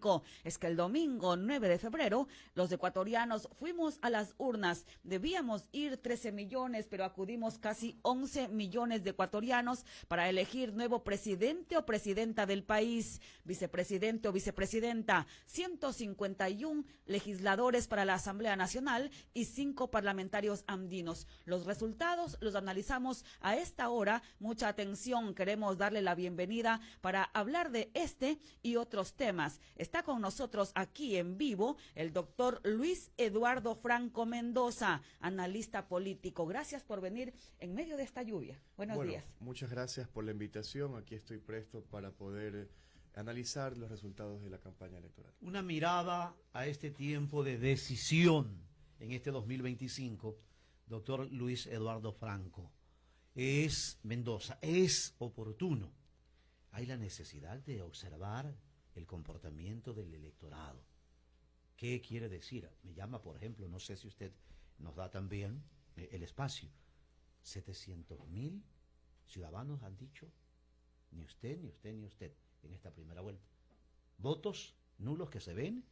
2025 es que el domingo 9 de febrero los ecuatorianos fuimos a las urnas. Debíamos ir 13 millones, pero acudimos casi 11 millones de ecuatorianos para elegir nuevo presidente o presidenta del país, vicepresidente o vicepresidenta, 151 legisladores para la Asamblea Nacional y 5 parlamentarios andinos. Los resultados los analizamos a esta hora. Mucha atención, queremos darle la bienvenida para hablar de este y otros temas. Está con nosotros aquí en vivo el doctor Luis Eduardo Franco Mendoza, analista político. Gracias por venir en medio de esta lluvia. Buenos días. Muchas gracias por la invitación. Aquí estoy presto para poder analizar los resultados de la campaña electoral. Una mirada a este tiempo de decisión en este 2025, doctor Luis Eduardo Franco. Mendoza, es oportuno. Hay la necesidad de observar el comportamiento del electorado. ¿Qué quiere decir? Me llama, por ejemplo, no sé si usted nos da también el espacio. 700.000 ciudadanos han dicho, ni usted, ni usted, ni usted, en esta primera vuelta. Votos nulos que se ven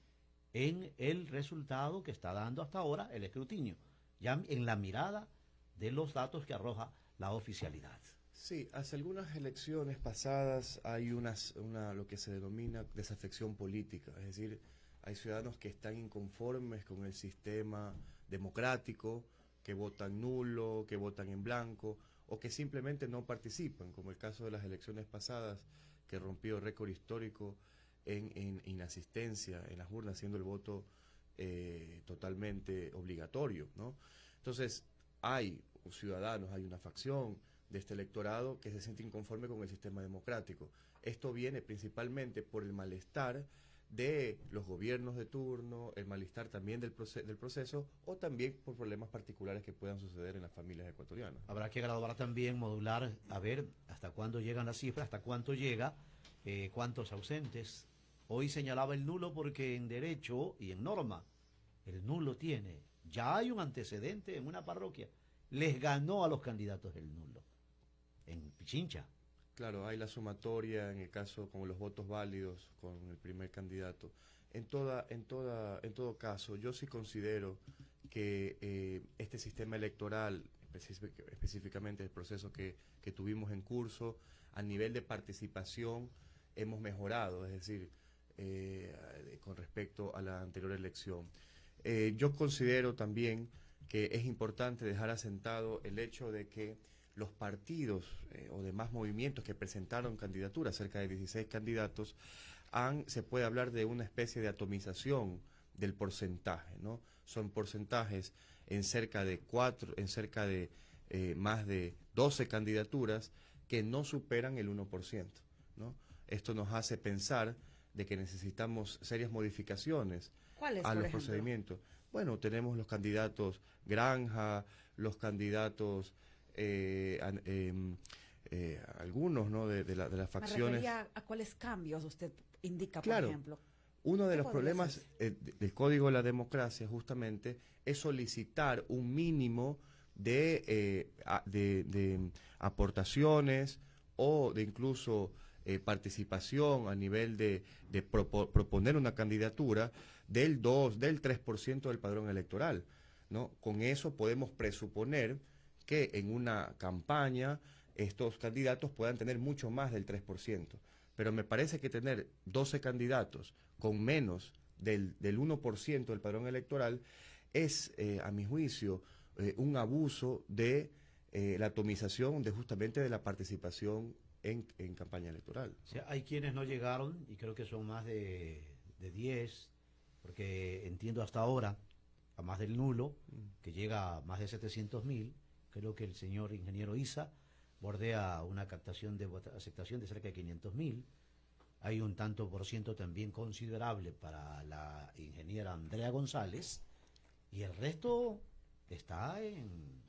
en el resultado que está dando hasta ahora el escrutinio, ya en la mirada de los datos que arroja la oficialidad. Sí, hace algunas elecciones pasadas hay lo que se denomina desafección política, es decir, hay ciudadanos que están inconformes con el sistema democrático, que votan nulo, que votan en blanco, o que simplemente no participan, como el caso de las elecciones pasadas, que rompió récord histórico en inasistencia en las urnas, siendo el voto totalmente obligatorio, ¿no? Entonces, hay ciudadanos, hay una facción de este electorado que se siente inconforme con el sistema democrático. Esto viene principalmente por el malestar de los gobiernos de turno, el malestar también del proceso, o también por problemas particulares que puedan suceder en las familias ecuatorianas. Habrá que graduar también, modular, a ver hasta cuándo llegan las cifras, hasta cuánto llega, cuántos ausentes. Hoy señalaba el nulo porque en derecho y en norma, el nulo tiene, ya hay un antecedente en una parroquia, les ganó a los candidatos el nulo, en Pichincha. Claro, hay la sumatoria en el caso como los votos válidos con el primer candidato. En todo caso, yo sí considero que este sistema electoral, específicamente el proceso que tuvimos en curso, a nivel de participación hemos mejorado, es decir, con respecto a la anterior elección. Yo considero también que es importante dejar asentado el hecho de que los partidos o demás movimientos que presentaron candidaturas, cerca de 16 candidatos, se puede hablar de una especie de atomización del porcentaje, ¿no? Son porcentajes en cerca de más de 12 candidaturas que no superan el 1%, ¿no? Esto nos hace pensar de que necesitamos serias modificaciones a los procedimientos. Bueno, tenemos los candidatos Granja, los candidatos algunos, ¿no?, de las facciones. Me refería a cuáles cambios usted indica, claro, por ejemplo. Uno de los problemas del Código de la Democracia justamente es solicitar un mínimo de aportaciones o de incluso participación a nivel de proponer una candidatura del 3% del padrón electoral, ¿no? Con eso podemos presuponer que en una campaña estos candidatos puedan tener mucho más del 3%. Pero me parece que tener 12 candidatos con menos del 1% del padrón electoral es, a mi juicio, un abuso de la atomización justamente de la participación en campaña electoral. O sea, hay quienes no llegaron, y creo que son más de 10, porque entiendo hasta ahora, a más del nulo, que llega a más de 700.000, creo que el señor ingeniero Isa bordea una captación de aceptación de cerca de 500.000. Hay un tanto por ciento también considerable para la ingeniera Andrea González, y el resto está en...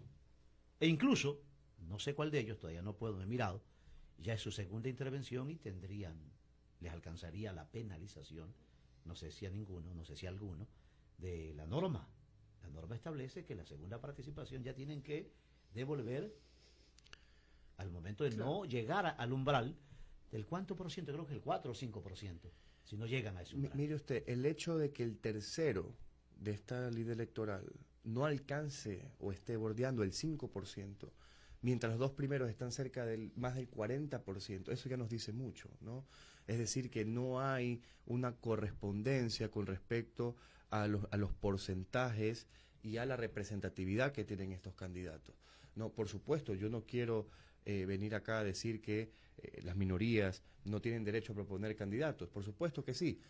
E incluso, no sé cuál de ellos, todavía no puedo, me he mirado, ya es su segunda intervención y les alcanzaría la penalización, no sé si a ninguno, no sé si a alguno, de la norma. La norma establece que la segunda participación ya tienen que devolver al momento de no llegar al umbral del cuánto por ciento, creo que el 4 o 5%. si no llegan a ese umbral. Mire usted, el hecho de que el tercero de esta ley electoral no alcance o esté bordeando el 5%, mientras los dos primeros están cerca del más del 40%, eso ya nos dice mucho, ¿no? Es decir, que no hay una correspondencia con respecto a los porcentajes y a la representatividad que tienen estos candidatos. No, por supuesto, yo no quiero venir acá a decir que las minorías no tienen derecho a proponer candidatos, por supuesto que sí,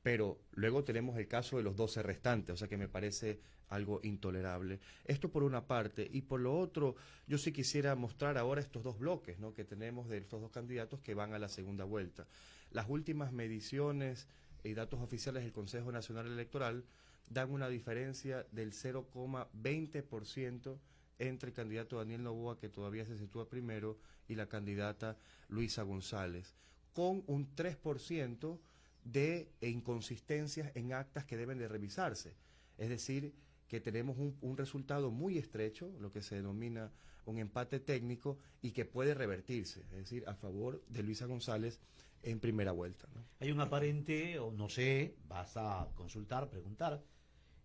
pero luego tenemos el caso de los 12 restantes, o sea que me parece algo intolerable. Esto por una parte, y por lo otro, yo sí quisiera mostrar ahora estos dos bloques, ¿no?, que tenemos de estos dos candidatos que van a la segunda vuelta. Las últimas mediciones y datos oficiales del Consejo Nacional Electoral dan una diferencia del 0,20% entre el candidato Daniel Noboa, que todavía se sitúa primero, y la candidata Luisa González, con un 3% de inconsistencias en actas que deben de revisarse. Es decir, que tenemos un resultado muy estrecho, lo que se denomina un empate técnico, y que puede revertirse, es decir, a favor de Luisa González en primera vuelta, ¿no? Hay un aparente, o no sé, vas a consultar, preguntar,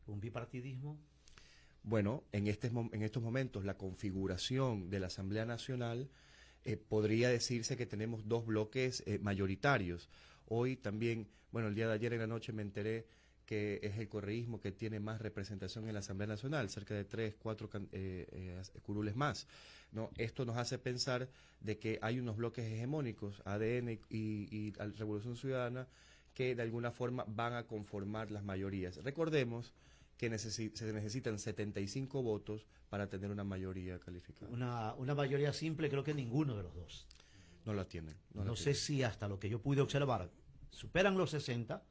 un bipartidismo. Bueno, en estos momentos la configuración de la Asamblea Nacional podría decirse que tenemos dos bloques mayoritarios. Hoy también, bueno, el día de ayer en la noche me enteré que es el correísmo que tiene más representación en la Asamblea Nacional, cerca de 3, 4 curules más, ¿no? Esto nos hace pensar de que hay unos bloques hegemónicos, ADN y Revolución Ciudadana, que de alguna forma van a conformar las mayorías. Recordemos que se necesitan 75 votos para tener una mayoría calificada. Una mayoría simple, creo que ninguno de los dos. No la tienen. No sé si hasta lo que yo pude observar superan los 60,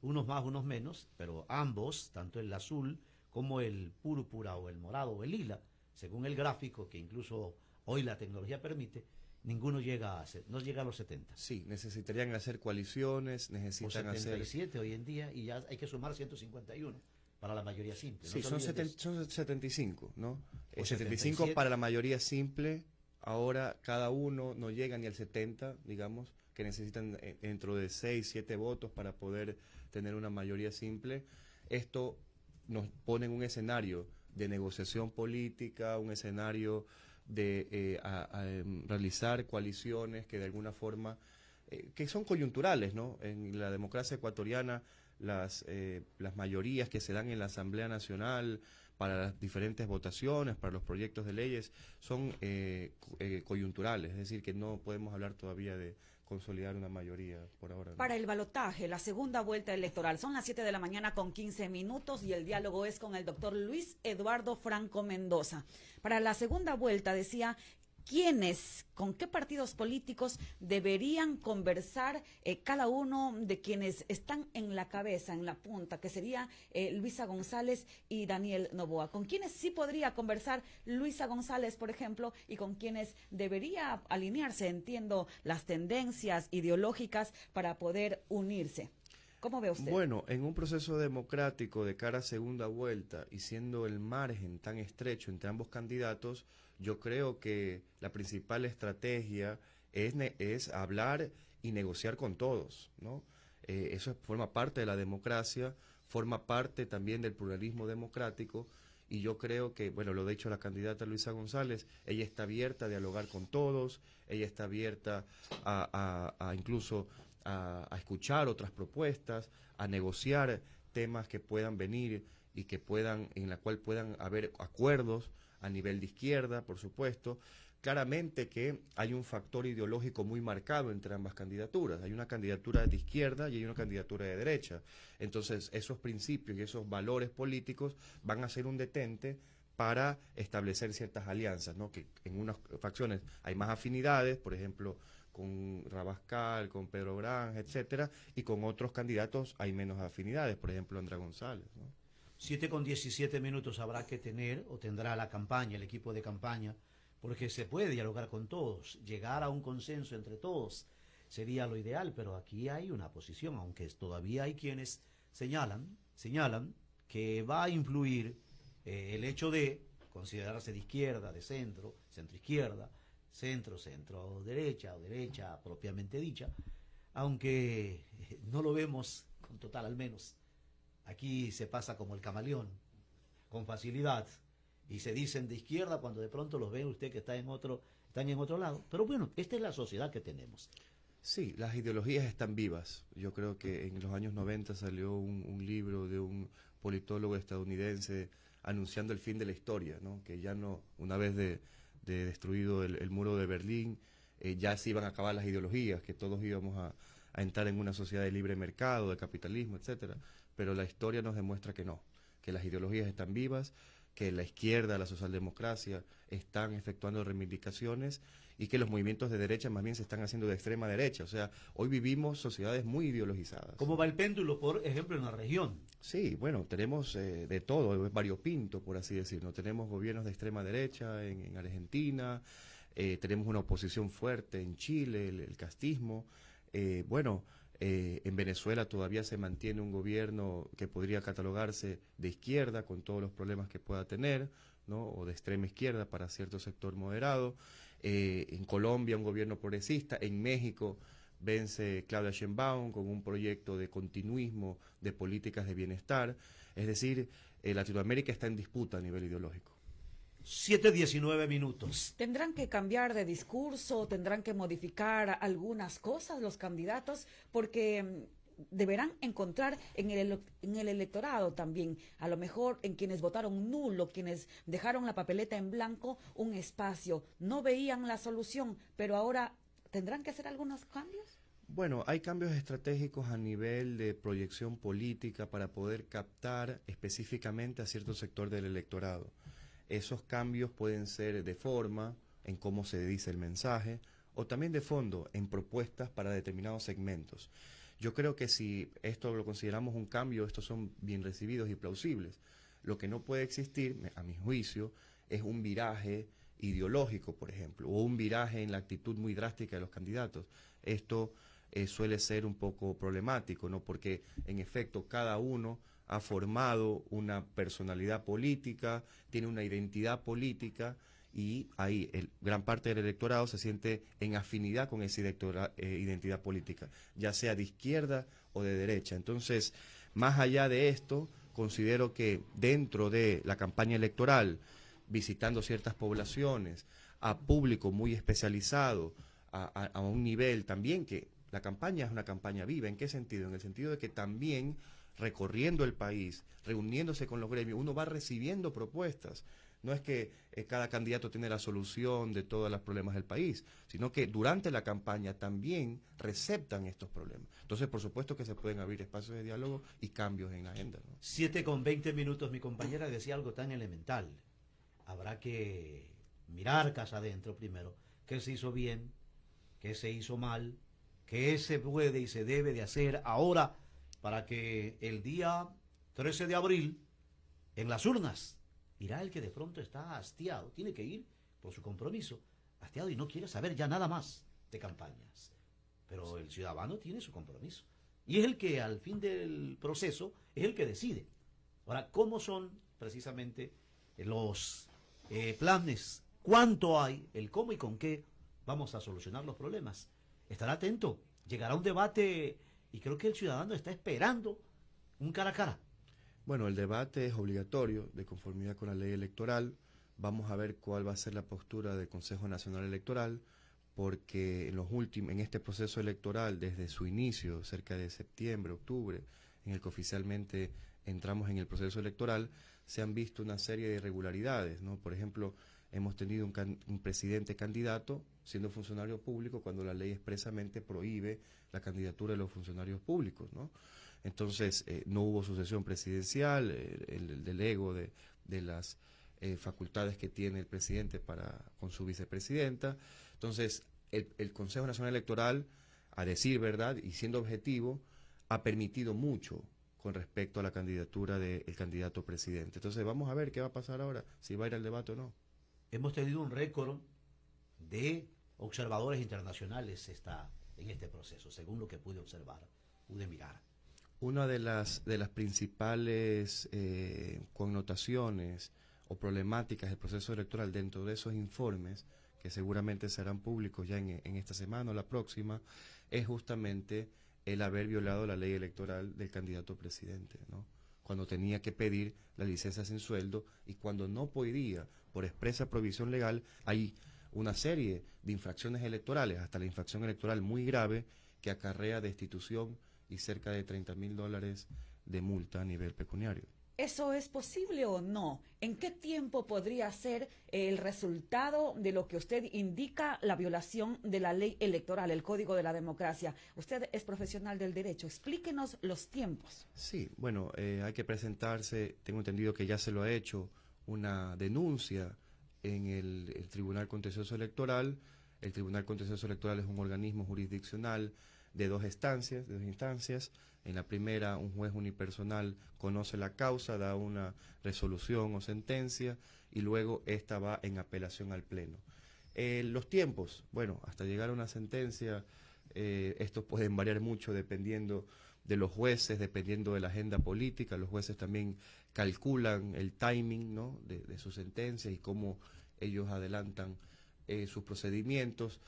unos más, unos menos, pero ambos, tanto el azul como el púrpura o el morado o el lila, según el gráfico que incluso hoy la tecnología permite, ninguno no llega a los 70. Sí, necesitarían hacer coaliciones, necesitan o 77 hacer... hoy en día, y ya hay que sumar 151 para la mayoría simple. Sí, son 75, ¿no? O 75 77. para la mayoría simple, ahora cada uno no llega ni al 70, digamos, que necesitan dentro de 6, 7 votos para poder tener una mayoría simple. Esto nos pone en un escenario de negociación política, un escenario de realizar coaliciones que de alguna forma, que son coyunturales, ¿no? En la democracia ecuatoriana, las mayorías que se dan en la Asamblea Nacional para las diferentes votaciones, para los proyectos de leyes, son coyunturales, es decir, que no podemos hablar todavía de consolidar una mayoría por ahora, ¿no? Para el balotaje, la segunda vuelta electoral, son las 7 de la mañana con 15 minutos y el diálogo es con el doctor Luis Eduardo Franco Mendoza. Para la segunda vuelta, decía, ¿quiénes, con qué partidos políticos deberían conversar cada uno de quienes están en la cabeza, en la punta, que sería Luisa González y Daniel Noboa? ¿Con quiénes sí podría conversar Luisa González, por ejemplo, y con quienes debería alinearse, entiendo, las tendencias ideológicas para poder unirse? ¿Cómo ve usted? Bueno, en un proceso democrático de cara a segunda vuelta y siendo el margen tan estrecho entre ambos candidatos, yo creo que la principal estrategia es hablar y negociar con todos, ¿no? Eso forma parte de la democracia, forma parte también del pluralismo democrático, y yo creo que, bueno, lo ha dicho la candidata Luisa González, ella está abierta a dialogar con todos, ella está abierta a incluso a escuchar otras propuestas, a negociar temas que puedan venir y que en la cual puedan haber acuerdos a nivel de izquierda, por supuesto. Claramente que hay un factor ideológico muy marcado entre ambas candidaturas. Hay una candidatura de izquierda y hay una candidatura de derecha. Entonces, esos principios y esos valores políticos van a ser un detente para establecer ciertas alianzas, ¿no? Que en unas facciones hay más afinidades, por ejemplo, con Rabascal, con Pedro Granja, etcétera, y con otros candidatos hay menos afinidades, por ejemplo, Andrea González, ¿no? 7:17 habrá que tener, o tendrá la campaña, el equipo de campaña, porque se puede dialogar con todos, llegar a un consenso entre todos sería lo ideal, pero aquí hay una posición, aunque todavía hay quienes señalan que va a influir el hecho de considerarse de izquierda, de centro, centro-izquierda, centro-derecha o derecha propiamente dicha, aunque no lo vemos con total, al menos. Aquí se pasa como el camaleón, con facilidad, y se dicen de izquierda cuando de pronto los ve usted que están en otro lado. Pero bueno, esta es la sociedad que tenemos. Sí, las ideologías están vivas. Yo creo que en los años 90 salió un libro de un politólogo estadounidense anunciando el fin de la historia, ¿no? Que ya no, una vez de destruido el muro de Berlín, ya se iban a acabar las ideologías, que todos íbamos a entrar en una sociedad de libre mercado, de capitalismo, etcétera. Pero la historia nos demuestra que no, que las ideologías están vivas, que la izquierda, la socialdemocracia están efectuando reivindicaciones y que los movimientos de derecha más bien se están haciendo de extrema derecha. O sea, hoy vivimos sociedades muy ideologizadas. ¿Cómo va el péndulo, por ejemplo, en la región? Sí, bueno, tenemos de todo, es variopinto, por así decirlo. Tenemos gobiernos de extrema derecha en Argentina, tenemos una oposición fuerte en Chile, el castismo. En Venezuela todavía se mantiene un gobierno que podría catalogarse de izquierda con todos los problemas que pueda tener, ¿no? O de extrema izquierda para cierto sector moderado. En Colombia un gobierno progresista. En México vence Claudia Sheinbaum con un proyecto de continuismo de políticas de bienestar. Es decir, Latinoamérica está en disputa a nivel ideológico. 7:19. ¿Tendrán que cambiar de discurso, tendrán que modificar algunas cosas los candidatos? Porque deberán encontrar en el electorado también, a lo mejor en quienes votaron nulo, quienes dejaron la papeleta en blanco, un espacio. No veían la solución, pero ahora tendrán que hacer algunos cambios. Bueno, hay cambios estratégicos a nivel de proyección política para poder captar específicamente a cierto sector del electorado. Esos cambios pueden ser de forma, en cómo se dice el mensaje, o también de fondo, en propuestas para determinados segmentos. Yo creo que si esto lo consideramos un cambio, estos son bien recibidos y plausibles. Lo que no puede existir, a mi juicio, es un viraje ideológico, por ejemplo, o un viraje en la actitud muy drástica de los candidatos. Esto suele ser un poco problemático, ¿no? Porque, en efecto, cada uno ha formado una personalidad política, tiene una identidad política y ahí gran parte del electorado se siente en afinidad con esa identidad política, ya sea de izquierda o de derecha. Entonces, más allá de esto, considero que dentro de la campaña electoral, visitando ciertas poblaciones, a público muy especializado, a un nivel también que la campaña es una campaña viva. ¿En qué sentido? En el sentido de que también recorriendo el país, reuniéndose con los gremios, uno va recibiendo propuestas. No es que cada candidato tiene la solución de todos los problemas del país, sino que durante la campaña también receptan estos problemas. Entonces, por supuesto que se pueden abrir espacios de diálogo y cambios en la agenda, ¿no? 7:20. Mi compañera decía algo tan elemental. Habrá que mirar casa adentro primero, qué se hizo bien, qué se hizo mal, qué se puede y se debe de hacer ahora para que el día 13 de abril, en las urnas, irá el que de pronto está hastiado, tiene que ir por su compromiso, hastiado y no quiere saber ya nada más de campañas. Pero el ciudadano tiene su compromiso. Y es el que al fin del proceso es el que decide. Ahora, ¿cómo son precisamente los planes? ¿Cuánto hay? El cómo y con qué vamos a solucionar los problemas. Estará atento. Llegará un debate y creo que el ciudadano está esperando un cara a cara. Bueno, el debate es obligatorio de conformidad con la ley electoral. Vamos a ver cuál va a ser la postura del Consejo Nacional Electoral, porque en este proceso electoral, desde su inicio, cerca de septiembre, octubre, en el que oficialmente entramos en el proceso electoral, se han visto una serie de irregularidades, ¿no? Por ejemplo, hemos tenido un presidente candidato siendo funcionario público cuando la ley expresamente prohíbe la candidatura de los funcionarios públicos, ¿no? Entonces, no hubo sucesión presidencial, el delego de las facultades que tiene el presidente con su vicepresidenta. Entonces, el Consejo Nacional Electoral, a decir verdad y siendo objetivo, ha permitido mucho con respecto a la candidatura del candidato presidente. Entonces, vamos a ver qué va a pasar ahora, si va a ir al debate o no. Hemos tenido un récord de observadores internacionales en este proceso, según lo que pude observar, pude mirar. Una de las principales connotaciones o problemáticas del proceso electoral dentro de esos informes que seguramente serán públicos ya en esta semana o la próxima, es justamente el haber violado la ley electoral del candidato presidente, ¿no? Cuando tenía que pedir la licencia sin sueldo y cuando no podía, por expresa provisión legal, hay una serie de infracciones electorales, hasta la infracción electoral muy grave, que acarrea destitución y cerca de $30.000 de multa a nivel pecuniario. ¿Eso es posible o no? ¿En qué tiempo podría ser el resultado de lo que usted indica, la violación de la ley electoral, el Código de la Democracia? Usted es profesional del derecho, explíquenos los tiempos. Sí, bueno, hay que presentarse, tengo entendido que ya se lo ha hecho, una denuncia en el Tribunal Contencioso Electoral. El Tribunal Contencioso Electoral es un organismo jurisdiccional de dos instancias. En la primera, un juez unipersonal conoce la causa, da una resolución o sentencia y luego esta va en apelación al Pleno. Los tiempos, bueno, hasta llegar a una sentencia, estos pueden variar mucho dependiendo de los jueces, dependiendo de la agenda política. Los jueces también calculan el timing, ¿no?, de su sentencia y cómo ellos adelantan sus procedimientos.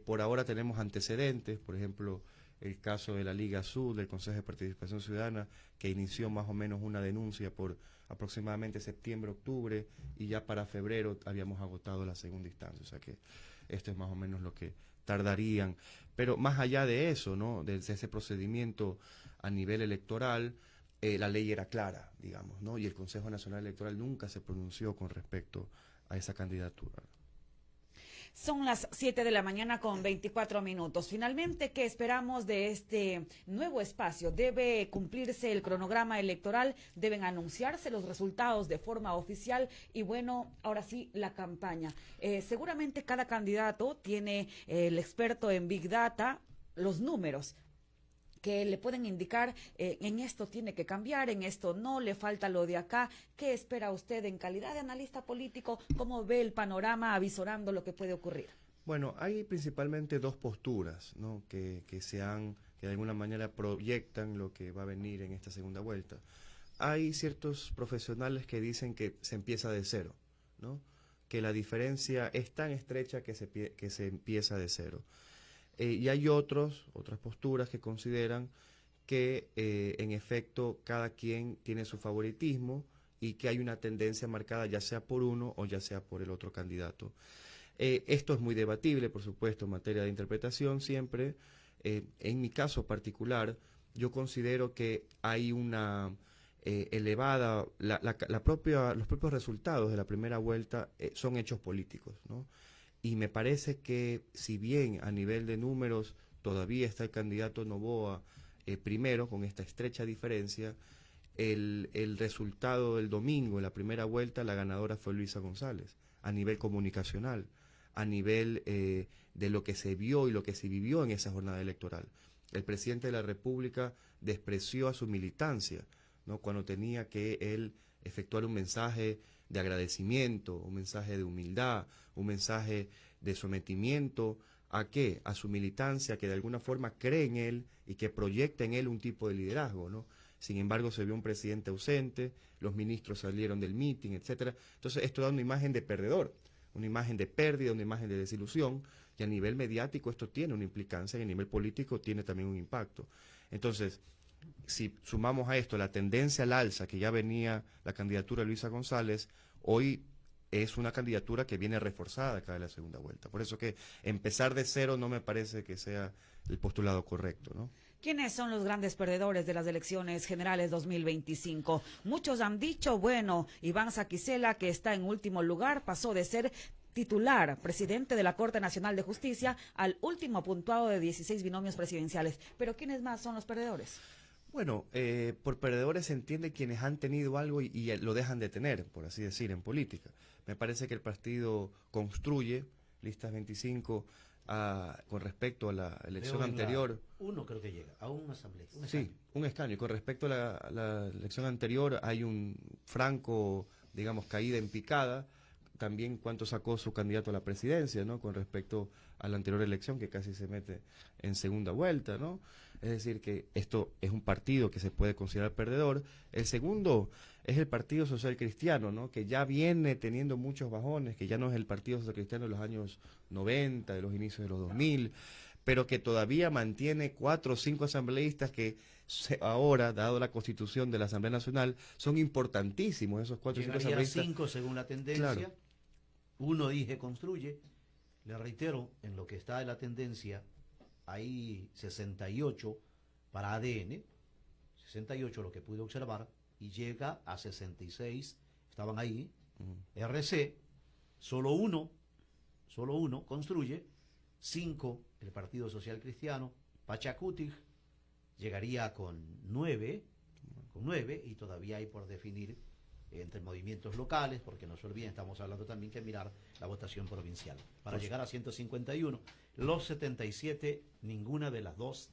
Por ahora tenemos antecedentes, por ejemplo, el caso de la Liga Sur, del Consejo de Participación Ciudadana, que inició más o menos una denuncia por aproximadamente septiembre-octubre y ya para febrero habíamos agotado la segunda instancia, o sea que esto es más o menos lo que tardarían. Pero más allá de eso, ¿no?, de ese procedimiento a nivel electoral, la ley era clara, digamos, ¿no?, y el Consejo Nacional Electoral nunca se pronunció con respecto a esa candidatura. Son las 7 de la mañana con 24 minutos. Finalmente, ¿qué esperamos de este nuevo espacio? ¿Debe cumplirse el cronograma electoral? ¿Deben anunciarse los resultados de forma oficial? Y bueno, ahora sí, la campaña. Seguramente cada candidato tiene el experto en Big Data, los números que le pueden indicar en esto tiene que cambiar, en esto no, le falta lo de acá. ¿Qué espera usted en calidad de analista político? ¿Cómo ve el panorama avisorando lo que puede ocurrir? Bueno, hay principalmente dos posturas, ¿no?, que de alguna manera proyectan lo que va a venir en esta segunda vuelta. Hay ciertos profesionales que dicen que se empieza de cero, ¿no?, que la diferencia es tan estrecha que se empieza de cero. Y hay otras posturas que consideran que en efecto cada quien tiene su favoritismo y que hay una tendencia marcada ya sea por uno o ya sea por el otro candidato. Esto es muy debatible, por supuesto, en materia de interpretación siempre. En mi caso particular, yo considero que hay una elevada, los propios resultados de la primera vuelta son hechos políticos, ¿no? Y me parece que si bien a nivel de números todavía está el candidato Noboa primero, con esta estrecha diferencia, el resultado del domingo, en la primera vuelta, la ganadora fue Luisa González, a nivel comunicacional, a nivel de lo que se vio y lo que se vivió en esa jornada electoral. El presidente de la República despreció a su militancia, ¿no?, cuando tenía que él efectuar un mensaje de agradecimiento, un mensaje de humildad, un mensaje de sometimiento, ¿a qué? A su militancia, que de alguna forma cree en él y que proyecta en él un tipo de liderazgo, ¿no? Sin embargo, se vio un presidente ausente, los ministros salieron del mitin, etcétera. Entonces, esto da una imagen de perdedor, una imagen de pérdida, una imagen de desilusión, y a nivel mediático esto tiene una implicancia y a nivel político tiene también un impacto. Entonces, si sumamos a esto la tendencia al alza que ya venía la candidatura de Luisa González, hoy es una candidatura que viene reforzada acá de la segunda vuelta. Por eso que empezar de cero no me parece que sea el postulado correcto, ¿no? ¿Quiénes son los grandes perdedores de las elecciones generales 2025? Muchos han dicho, bueno, Iván Saquicela, que está en último lugar, pasó de ser titular, presidente de la Corte Nacional de Justicia, al último puntuado de 16 binomios presidenciales. Pero ¿quiénes más son los perdedores? Bueno, por perdedores se entiende quienes han tenido algo y lo dejan de tener, por así decir, en política. Me parece que el partido construye listas 25 con respecto a la elección anterior. Uno creo que llega, a una asamblea. Sí, un escaño. Con respecto a la elección anterior hay un franco, digamos, caída en picada. También cuánto sacó su candidato a la presidencia, ¿no?, con respecto a la anterior elección, que casi se mete en segunda vuelta, ¿no? Es decir, que esto es un partido que se puede considerar perdedor. El segundo es el Partido Social Cristiano, ¿no? Que ya viene teniendo muchos bajones, que ya no es el Partido Social Cristiano de los años 90, de los inicios de los 2000, pero que todavía mantiene 4 o 5 asambleístas que ahora, dado la constitución de la Asamblea Nacional, son importantísimos esos 4 o 5 Llegaría a asambleístas. 5 según la tendencia. Claro. Uno dije construye. Le reitero, en lo que está de la tendencia, hay 68 para ADN, 68 lo que pude observar, y llega a 66, estaban ahí. RC, solo uno construye, 5 el Partido Social Cristiano, Pachacutic llegaría con 9, y todavía hay por definir entre movimientos locales, porque no se olviden, estamos hablando también que mirar la votación provincial. Para llegar a 151, los 77, ninguna de las dos